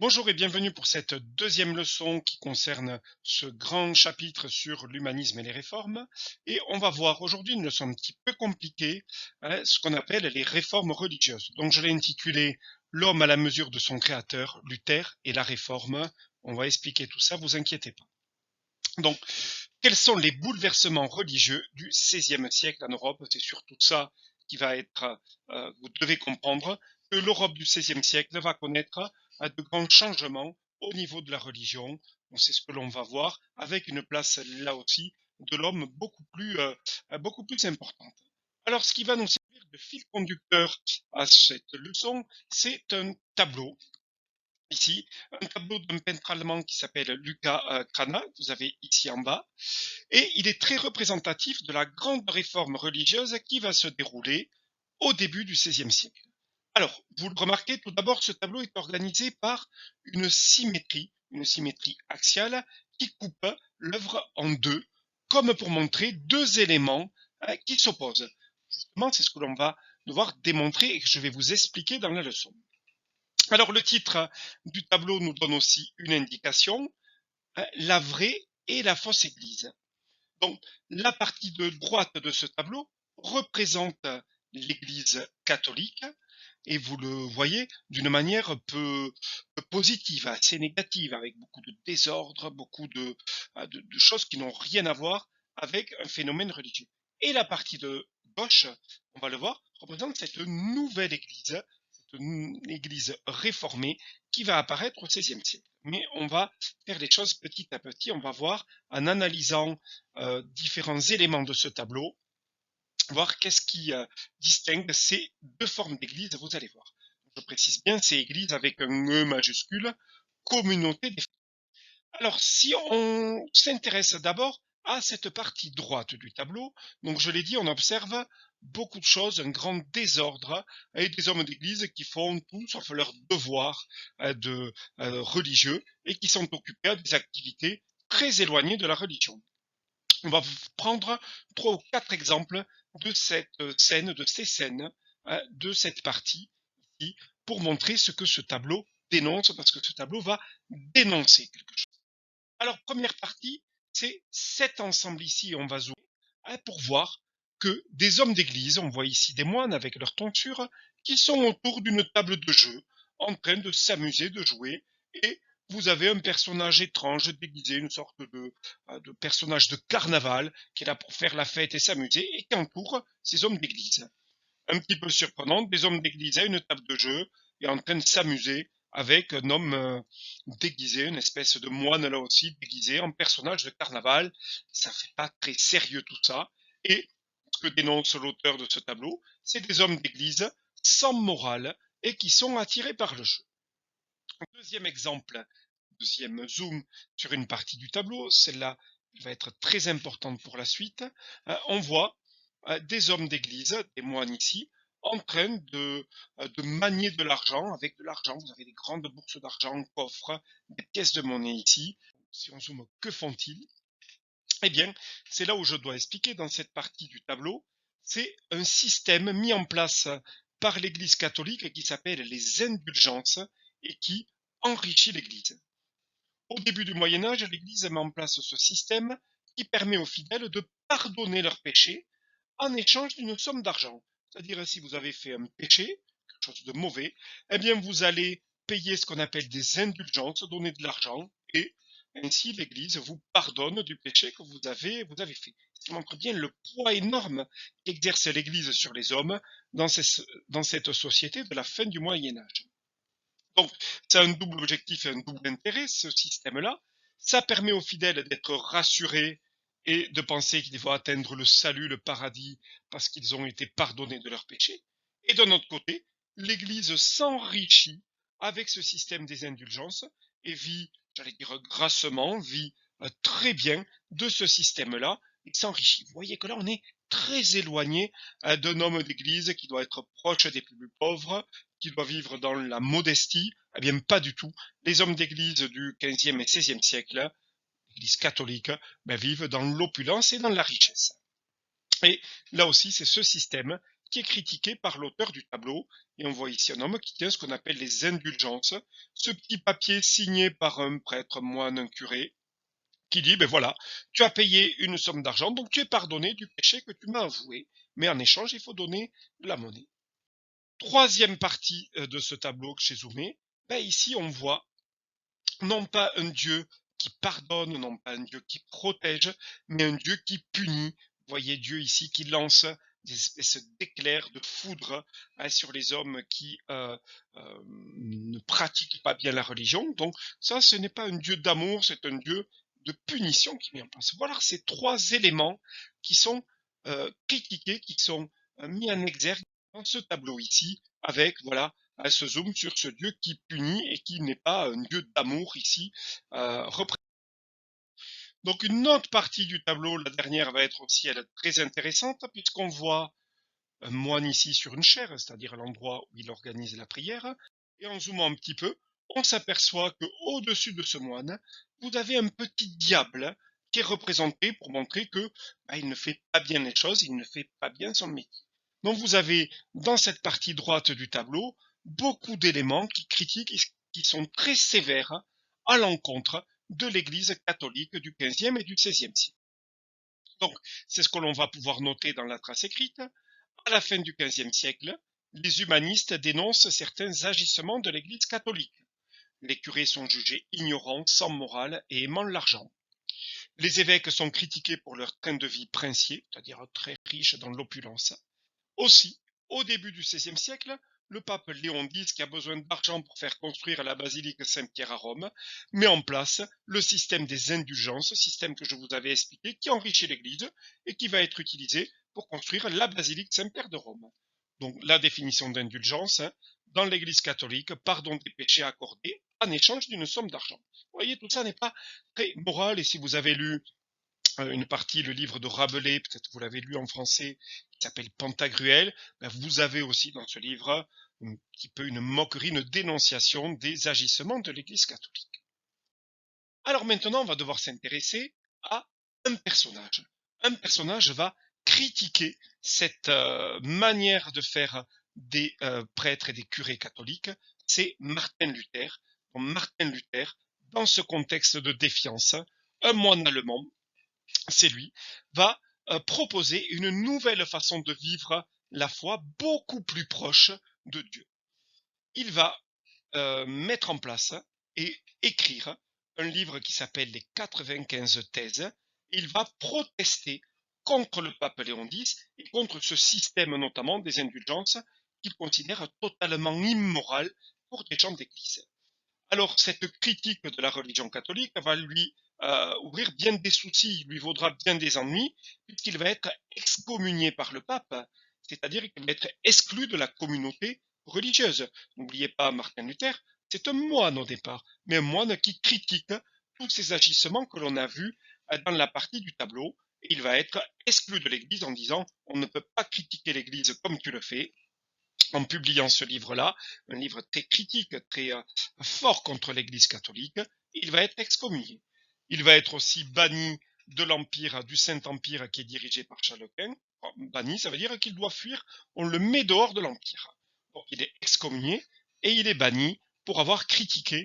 Bonjour et bienvenue pour cette deuxième leçon qui concerne ce grand chapitre sur l'humanisme et les réformes. Et on va voir aujourd'hui une leçon un petit peu compliquée, ce qu'on appelle les réformes religieuses. Donc je l'ai intitulé L'homme à la mesure de son créateur, Luther et la réforme. On va expliquer tout ça, vous inquiétez pas. Donc, quels sont les bouleversements religieux du XVIe siècle en Europe? C'est surtout ça qui va être, vous devez comprendre, que l'Europe du XVIe siècle va connaître de grands changements au niveau de la religion. C'est ce que l'on va voir, avec une place là aussi de l'homme beaucoup plus importante. Alors, ce qui va nous servir de fil conducteur à cette leçon, c'est un tableau ici, un tableau d'un peintre allemand qui s'appelle Luca Crana, vous avez ici en bas, et il est très représentatif de la grande réforme religieuse qui va se dérouler au début du XVIe siècle. Alors, vous le remarquez, tout d'abord, ce tableau est organisé par une symétrie axiale qui coupe l'œuvre en deux, comme pour montrer deux éléments qui s'opposent. Justement, c'est ce que l'on va devoir démontrer et que je vais vous expliquer dans la leçon. Alors, le titre du tableau nous donne aussi une indication, la vraie et la fausse église. Donc, la partie de droite de ce tableau représente l'Église catholique, et vous le voyez d'une manière peu positive, assez négative, avec beaucoup de désordre, beaucoup de choses qui n'ont rien à voir avec un phénomène religieux. Et la partie de gauche, on va le voir, représente cette nouvelle Église, cette Église réformée qui va apparaître au XVIe siècle. Mais on va faire les choses petit à petit, on va voir en analysant différents éléments de ce tableau, voir qu'est-ce qui distingue ces deux formes d'église, vous allez voir. Je précise bien, c'est église avec un E majuscule, communauté des frères. Alors, si on s'intéresse d'abord à cette partie droite du tableau, donc je l'ai dit, on observe beaucoup de choses, un grand désordre, et des hommes d'église qui font tout sauf leur devoir religieux et qui sont occupés à des activités très éloignées de la religion. On va prendre 3 ou 4 exemples de cette scène, de ces scènes, de cette partie ici, pour montrer ce que ce tableau dénonce, parce que ce tableau va dénoncer quelque chose. Alors, première partie, c'est cet ensemble ici, on va zoomer, pour voir que des hommes d'église, on voit ici des moines avec leur tonsure, qui sont autour d'une table de jeu, en train de s'amuser, de jouer, et vous avez un personnage étrange déguisé, une sorte de personnage de carnaval, qui est là pour faire la fête et s'amuser, et qui entoure ces hommes d'église. Un petit peu surprenant, des hommes déguisés à une table de jeu, et en train de s'amuser avec un homme déguisé, une espèce de moine là aussi, déguisé en personnage de carnaval. Ça fait pas très sérieux tout ça. Et ce que dénonce l'auteur de ce tableau, c'est des hommes d'église sans morale et qui sont attirés par le jeu. Deuxième exemple, deuxième zoom sur une partie du tableau, celle-là va être très importante pour la suite. On voit des hommes d'église, des moines ici, en train de manier de l'argent. Avec de l'argent, vous avez des grandes bourses d'argent, coffres, des pièces de monnaie ici. Si on zoome, que font-ils? Eh bien, c'est là où je dois expliquer dans cette partie du tableau. C'est un système mis en place par l'Église catholique qui s'appelle les indulgences et qui enrichit l'Église. Au début du Moyen Âge, l'Église met en place ce système qui permet aux fidèles de pardonner leurs péchés en échange d'une somme d'argent. C'est-à-dire, si vous avez fait un péché, quelque chose de mauvais, eh bien, vous allez payer ce qu'on appelle des indulgences, donner de l'argent, et ainsi l'Église vous pardonne du péché que vous avez fait. Ce qui montre bien le poids énorme qu'exerce l'Église sur les hommes dans cette société de la fin du Moyen Âge. Donc, c'est un double objectif et un double intérêt, ce système-là. Ça permet aux fidèles d'être rassurés et de penser qu'ils vont atteindre le salut, le paradis, parce qu'ils ont été pardonnés de leurs péchés. Et d'un autre côté, l'Église s'enrichit avec ce système des indulgences et vit, j'allais dire grassement, vit très bien de ce système-là et s'enrichit. Vous voyez que là, on est très éloigné d'un homme d'église qui doit être proche des plus pauvres, qui doit vivre dans la modestie. Eh bien, pas du tout. Les hommes d'église du XVe et XVIe siècle, l'église catholique, vivent dans l'opulence et dans la richesse. Et là aussi, c'est ce système qui est critiqué par l'auteur du tableau. Et on voit ici un homme qui tient ce qu'on appelle les indulgences, ce petit papier signé par un prêtre, moine, un curé, qui dit, ben voilà, tu as payé une somme d'argent, donc tu es pardonné du péché que tu m'as avoué, mais en échange, il faut donner de la monnaie. Troisième partie de ce tableau chez Zoomé, ben ici on voit non pas un Dieu qui pardonne, non pas un Dieu qui protège, mais un Dieu qui punit. Vous voyez Dieu ici qui lance des espèces d'éclairs, de foudre sur les hommes qui ne pratiquent pas bien la religion. Donc ça, ce n'est pas un Dieu d'amour, c'est un Dieu de punition qui met en place. Voilà ces trois éléments qui sont critiqués, qui sont mis en exergue dans ce tableau ici, avec voilà elle se zoome sur ce Dieu qui punit et qui n'est pas un Dieu d'amour ici représenté. Donc une autre partie du tableau, la dernière, va être aussi elle, très intéressante puisqu'on voit un moine ici sur une chaire, c'est-à-dire l'endroit où il organise la prière, et en zoomant un petit peu, on s'aperçoit que au-dessus de ce moine, vous avez un petit diable qui est représenté pour montrer que il ne fait pas bien les choses, il ne fait pas bien son métier. Donc vous avez dans cette partie droite du tableau beaucoup d'éléments qui critiquent et qui sont très sévères à l'encontre de l'Église catholique du XVe et du XVIe siècle. Donc c'est ce que l'on va pouvoir noter dans la trace écrite. À la fin du XVe siècle, les humanistes dénoncent certains agissements de l'Église catholique. Les curés sont jugés ignorants, sans morale et aimant l'argent. Les évêques sont critiqués pour leur train de vie princier, c'est-à-dire très riche dans l'opulence. Aussi, au début du XVIe siècle, le pape Léon X, qui a besoin d'argent pour faire construire la basilique Saint-Pierre à Rome, met en place le système des indulgences, système que je vous avais expliqué, qui enrichit l'Église et qui va être utilisé pour construire la basilique Saint-Pierre de Rome. Donc la définition d'indulgence, dans l'Église catholique, pardon des péchés accordés en échange d'une somme d'argent. Vous voyez, tout ça n'est pas très moral, et si vous avez lu une partie, le livre de Rabelais, peut-être vous l'avez lu en français, qui s'appelle Pantagruel, vous avez aussi dans ce livre un petit peu une moquerie, une dénonciation des agissements de l'Église catholique. Alors maintenant, on va devoir s'intéresser à un personnage. Un personnage va critiquer cette manière de faire des prêtres et des curés catholiques, c'est Martin Luther. Donc, Martin Luther, dans ce contexte de défiance, un moine allemand, c'est lui, va proposer une nouvelle façon de vivre la foi beaucoup plus proche de Dieu. Il va mettre en place et écrire un livre qui s'appelle les 95 thèses. Il va protester contre le pape Léon X et contre ce système notamment des indulgences qu'il considère totalement immoral pour des gens d'église. Alors cette critique de la religion catholique va lui ouvrir bien des soucis, il lui vaudra bien des ennuis, puisqu'il va être excommunié par le pape, c'est-à-dire qu'il va être exclu de la communauté religieuse. N'oubliez pas, Martin Luther, c'est un moine au départ, mais un moine qui critique tous ces agissements que l'on a vus dans la partie du tableau. Et il va être exclu de l'Église en disant on ne peut pas critiquer l'Église comme tu le fais, en publiant ce livre-là, un livre très critique, très fort contre l'Église catholique, il va être excommunié. Il va être aussi banni de l'Empire, du Saint-Empire qui est dirigé par Charles Quint. Banni, ça veut dire qu'il doit fuir, on le met dehors de l'Empire. Donc il est excommunié et il est banni pour avoir critiqué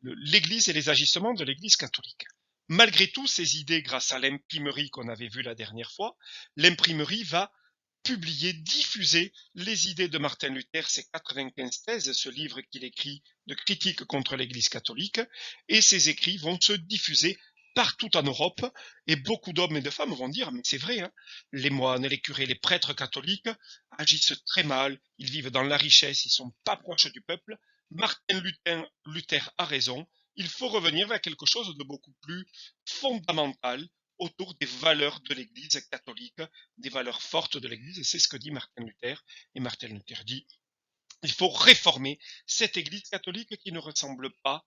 l'Église et les agissements de l'Église catholique. Malgré tout, ces idées, grâce à l'imprimerie qu'on avait vue la dernière fois, l'imprimerie va publier, diffuser les idées de Martin Luther, ses 95 thèses, ce livre qu'il écrit de critique contre l'Église catholique, et ces écrits vont se diffuser partout en Europe, et beaucoup d'hommes et de femmes vont dire, mais c'est vrai, hein, les moines, les curés, les prêtres catholiques agissent très mal, ils vivent dans la richesse, ils sont pas proches du peuple. Martin Luther a raison, il faut revenir vers quelque chose de beaucoup plus fondamental, autour des valeurs de l'Église catholique, des valeurs fortes de l'Église, et c'est ce que dit Martin Luther. Et Martin Luther dit, il faut réformer cette Église catholique qui ne ressemble pas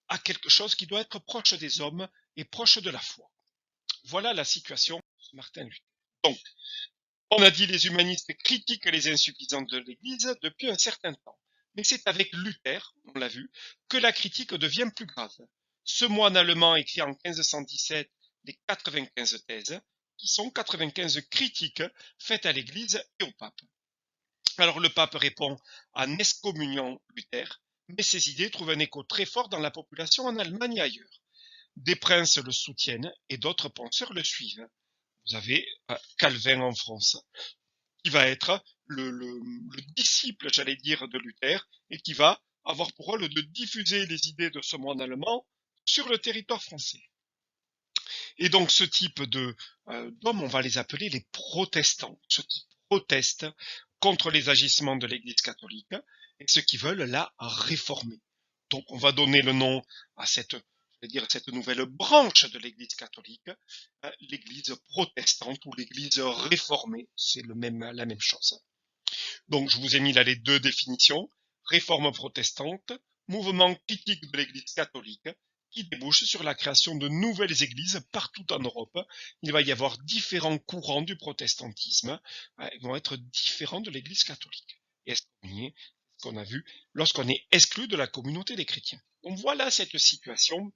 à quelque chose qui doit être proche des hommes et proche de la foi. Voilà la situation de Martin Luther. Donc, on a dit les humanistes critiquent les insuffisances de l'Église depuis un certain temps. Mais c'est avec Luther, on l'a vu, que la critique devient plus grave. Ce moine allemand écrit en 1517 les 95 thèses, qui sont 95 critiques faites à l'Église et au pape. Alors le pape répond en excommuniant Luther, mais ses idées trouvent un écho très fort dans la population en Allemagne et ailleurs. Des princes le soutiennent et d'autres penseurs le suivent. Vous avez Calvin en France, qui va être le disciple, j'allais dire, de Luther, et qui va avoir pour rôle de diffuser les idées de ce monde allemand sur le territoire français. Et donc ce type d'hommes, on va les appeler les protestants, ceux qui protestent contre les agissements de l'Église catholique et ceux qui veulent la réformer. Donc on va donner le nom à cette nouvelle branche de l'Église catholique, l'Église protestante ou l'Église réformée, c'est la même chose. Donc je vous ai mis là les deux définitions, réforme protestante, mouvement critique de l'Église catholique, qui débouche sur la création de nouvelles églises partout en Europe. Il va y avoir différents courants du protestantisme, ils vont être différents de l'Église catholique. Et ce qu'on a vu lorsqu'on est exclu de la communauté des chrétiens. Donc voilà cette situation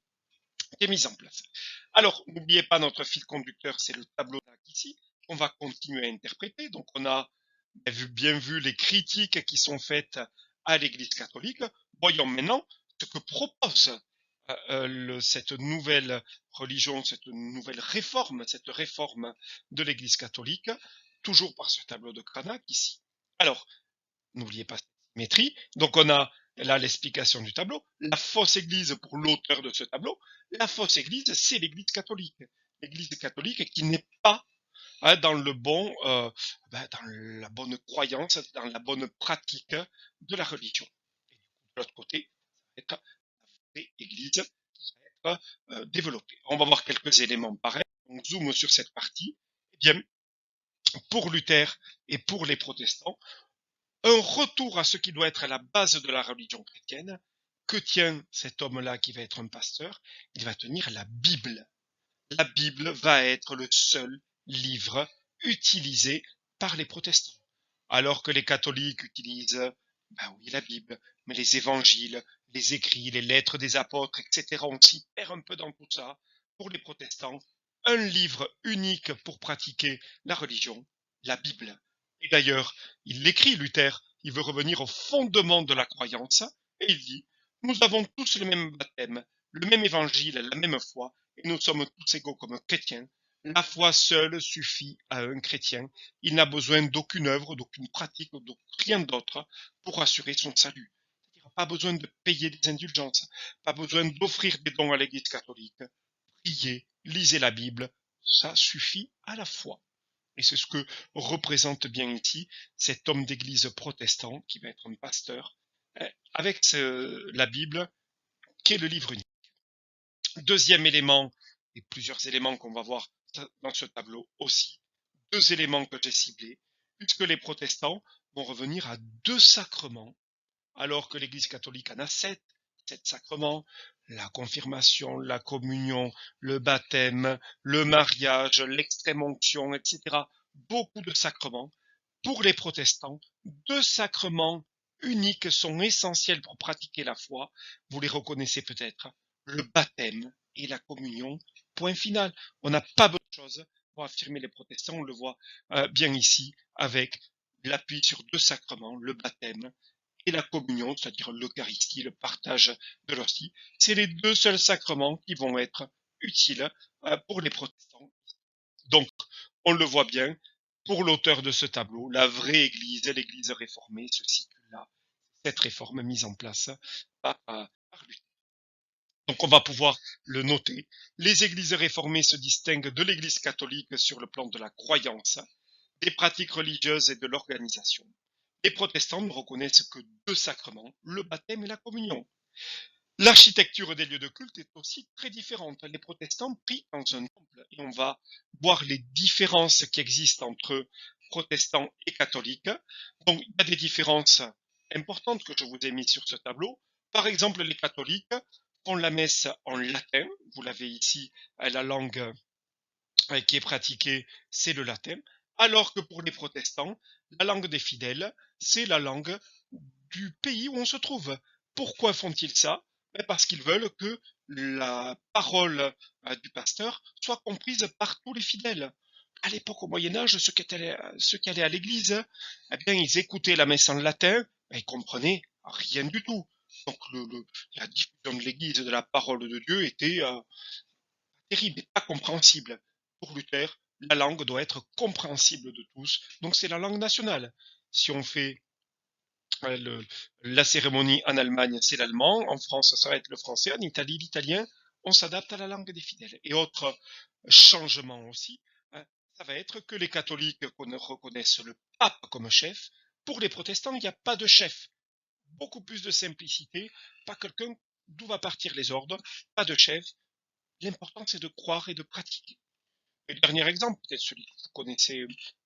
qui est mise en place. Alors, n'oubliez pas notre fil conducteur, c'est le tableau ici, qu'on va continuer à interpréter. Donc on a bien vu les critiques qui sont faites à l'Église catholique. Voyons maintenant ce que propose cette nouvelle religion, cette nouvelle réforme, cette réforme de l'Église catholique, toujours par ce tableau de Cranach ici. Alors, n'oubliez pas cette symétrie. Donc on a là l'explication du tableau. La fausse Église pour l'auteur de ce tableau, la fausse Église, c'est l'Église catholique. L'Église catholique qui n'est pas dans dans la bonne croyance, dans la bonne pratique de la religion. Et de l'autre côté, ça va être la vraie Église qui va être développée. On va voir quelques éléments pareils. On zoome sur cette partie. Eh bien, pour Luther et pour les protestants, un retour à ce qui doit être la base de la religion chrétienne. Que tient cet homme-là qui va être un pasteur? Il va tenir la Bible. La Bible va être le seul livre utilisé par les protestants. Alors que les catholiques utilisent, oui, la Bible, mais les évangiles, les écrits, les lettres des apôtres, etc., on s'y perd un peu dans tout ça. Pour les protestants, un livre unique pour pratiquer la religion, la Bible. Et d'ailleurs, il l'écrit, Luther, il veut revenir au fondement de la croyance, et il dit, nous avons tous le même baptême, le même évangile, la même foi, et nous sommes tous égaux comme chrétiens. La foi seule suffit à un chrétien. Il n'a besoin d'aucune œuvre, d'aucune pratique, de rien d'autre pour assurer son salut. C'est-à-dire pas besoin de payer des indulgences, pas besoin d'offrir des dons à l'Église catholique. Priez, lisez la Bible, ça suffit à la foi. Et c'est ce que représente bien ici cet homme d'église protestant qui va être un pasteur avec la Bible qui est le livre unique. Deuxième élément, et plusieurs éléments qu'on va voir dans ce tableau aussi, deux éléments que j'ai ciblés, puisque les protestants vont revenir à deux sacrements, alors que l'Église catholique en a sept sacrements, la confirmation, la communion, le baptême, le mariage, l'extrême-onction, etc. Beaucoup de sacrements. Pour les protestants, deux sacrements uniques sont essentiels pour pratiquer la foi. Vous les reconnaissez peut-être, le baptême et la communion. Point final. On n'a pas besoin de choses pour affirmer les protestants. On le voit bien ici avec l'appui sur deux sacrements, le baptême et la communion, c'est-à-dire l'Eucharistie, le partage de l'hostie. C'est les deux seuls sacrements qui vont être utiles pour les protestants. Donc, on le voit bien, pour l'auteur de ce tableau, la vraie Église, l'Église réformée, se situe là. Cette réforme mise en place par Luther. Donc on va pouvoir le noter. Les églises réformées se distinguent de l'Église catholique sur le plan de la croyance, des pratiques religieuses et de l'organisation. Les protestants ne reconnaissent que deux sacrements, le baptême et la communion. L'architecture des lieux de culte est aussi très différente. Les protestants prient dans un temple et on va voir les différences qui existent entre protestants et catholiques. Donc il y a des différences importantes que je vous ai mises sur ce tableau. Par exemple, les catholiques font la messe en latin. Vous l'avez ici, la langue qui est pratiquée, c'est le latin. Alors que pour les protestants, la langue des fidèles, c'est la langue du pays où on se trouve. Pourquoi font-ils ça? Parce qu'ils veulent que la parole du pasteur soit comprise par tous les fidèles. à l'époque, au Moyen-Âge, ceux qui allaient à l'église, eh bien, ils écoutaient la messe en latin, et ils comprenaient rien du tout. Donc, la diffusion de l'église de la parole de Dieu était terrible et pas compréhensible. Pour Luther, la langue doit être compréhensible de tous, donc c'est la langue nationale. Si on fait la cérémonie en Allemagne, c'est l'allemand, en France, ça va être le français, en Italie, l'italien, on s'adapte à la langue des fidèles. Et autre changement aussi, hein, ça va être que les catholiques reconnaissent le pape comme chef. Pour les protestants, il n'y a pas de chef. Beaucoup plus de simplicité, pas quelqu'un d'où va partir les ordres, pas de chef. L'important, c'est de croire et de pratiquer. Et le dernier exemple, peut-être celui que vous connaissez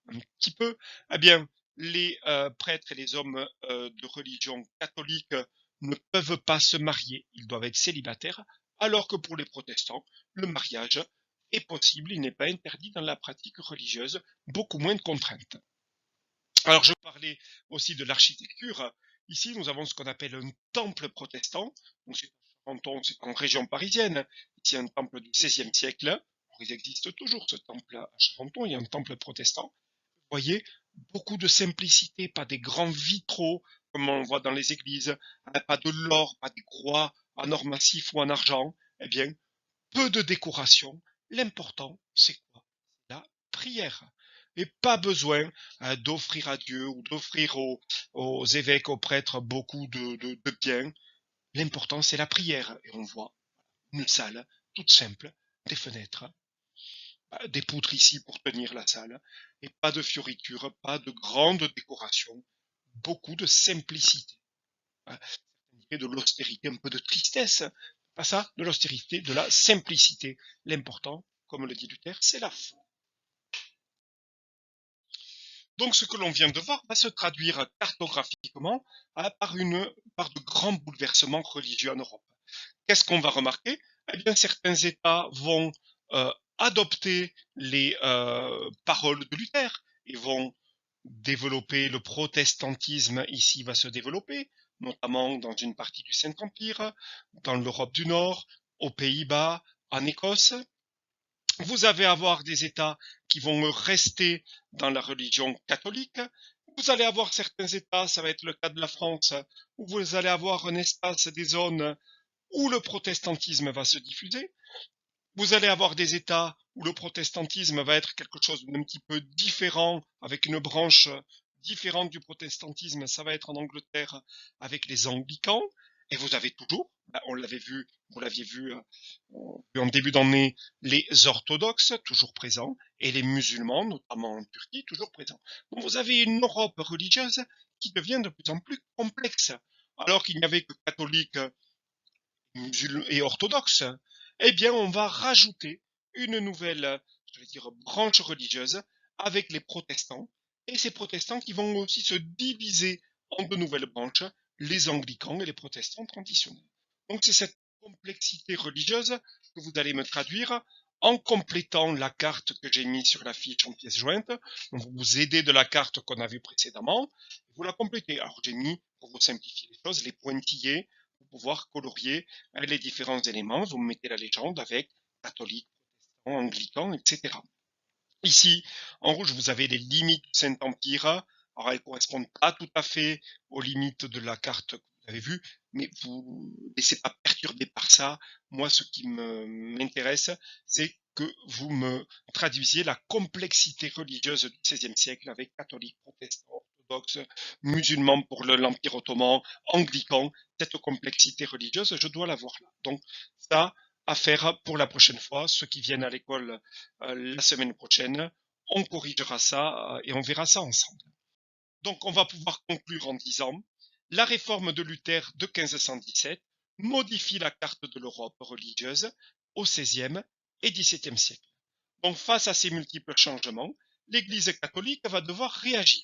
un petit peu, eh bien, les prêtres et les hommes de religion catholique ne peuvent pas se marier, ils doivent être célibataires, alors que pour les protestants, le mariage est possible, il n'est pas interdit dans la pratique religieuse, beaucoup moins de contraintes. Alors je parlais aussi de l'architecture. Ici, nous avons ce qu'on appelle un temple protestant. Donc c'est à Charenton, c'est en région parisienne. Ici, un temple du XVIe siècle. Alors, il existe toujours ce temple à Charenton. Il y a un temple protestant. Vous voyez, beaucoup de simplicité, pas des grands vitraux comme on voit dans les églises, pas de l'or, pas des croix en or massif ou en argent. Eh bien, peu de décoration. L'important, c'est quoi? La prière. Et pas besoin d'offrir à Dieu ou d'offrir aux évêques, aux prêtres beaucoup de biens. L'important, c'est la prière. Et on voit une salle toute simple, des fenêtres, des poutres ici pour tenir la salle, et pas de fioritures, pas de grandes décorations, beaucoup de simplicité. De l'austérité, un peu de tristesse. Pas ça, de l'austérité, de la simplicité. L'important, comme le dit Luther, c'est la foi. Donc ce que l'on vient de voir va se traduire cartographiquement par de grands bouleversements religieux en Europe. Qu'est-ce qu'on va remarquer? Eh bien, certains États vont adopter les paroles de Luther et vont développer le protestantisme. Ici va se développer, notamment dans une partie du Saint-Empire, dans l'Europe du Nord, aux Pays-Bas, en Écosse. Vous allez avoir des États qui vont rester dans la religion catholique. Vous allez avoir certains États, ça va être le cas de la France, où vous allez avoir un espace, des zones où le protestantisme va se diffuser. Vous allez avoir des États où le protestantisme va être quelque chose d'un petit peu différent, avec une branche différente du protestantisme. Ça va être en Angleterre avec les anglicans. Et vous avez toujours, on l'avait vu, vous l'aviez vu en début d'année, les orthodoxes, toujours présents, et les musulmans, notamment en Turquie, toujours présents. Donc vous avez une Europe religieuse qui devient de plus en plus complexe. Alors qu'il n'y avait que catholiques, musulmans et orthodoxes, eh bien on va rajouter une nouvelle, je vais dire, branche religieuse avec les protestants, et ces protestants qui vont aussi se diviser en de nouvelles branches, les anglicans et les protestants traditionnels. Donc c'est cette complexité religieuse que vous allez me traduire en complétant la carte que j'ai mise sur la fiche en pièce jointe. Donc vous vous aidez de la carte qu'on a vue précédemment, vous la complétez. Alors j'ai mis, pour vous simplifier les choses, les pointillés pour pouvoir colorier les différents éléments. Vous mettez la légende avec catholique, protestant, anglican, etc. Ici, en rouge, vous avez les limites du Saint-Empire. Alors, elles ne correspondent pas tout à fait aux limites de la carte que vous avez vue, mais vous ne laissez pas perturber par ça. Moi, ce qui m'intéresse, c'est que vous me traduisiez la complexité religieuse du XVIe siècle avec catholiques, protestants, orthodoxes, musulmans pour l'Empire ottoman, anglicans. Cette complexité religieuse, je dois la voir là. Donc, ça, à faire pour la prochaine fois. Ceux qui viennent à l'école la semaine prochaine, on corrigera ça et on verra ça ensemble. Donc on va pouvoir conclure en disant la réforme de Luther de 1517 modifie la carte de l'Europe religieuse au XVIe et XVIIe siècle. Donc face à ces multiples changements, l'Église catholique va devoir réagir.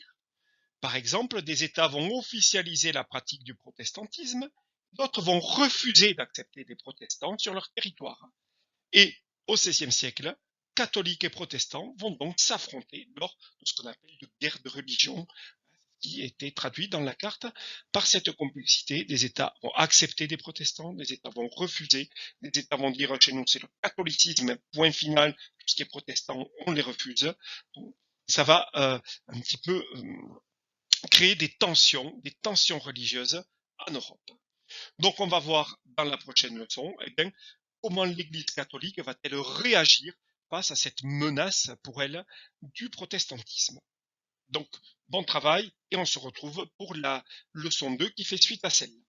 Par exemple, des États vont officialiser la pratique du protestantisme, d'autres vont refuser d'accepter des protestants sur leur territoire. Et au XVIe siècle, catholiques et protestants vont donc s'affronter lors de ce qu'on appelle de guerres de religion, qui était traduit dans la carte par cette complexité. Des États vont accepter des protestants, des États vont refuser, des États vont dire chez nous c'est le catholicisme, point final, tout ce qui est protestant, on les refuse. Donc, ça va un petit peu créer des tensions religieuses en Europe. Donc on va voir dans la prochaine leçon comment l'Église catholique va-t-elle réagir face à cette menace pour elle du protestantisme. Donc bon travail et on se retrouve pour la leçon 2 qui fait suite à celle-là.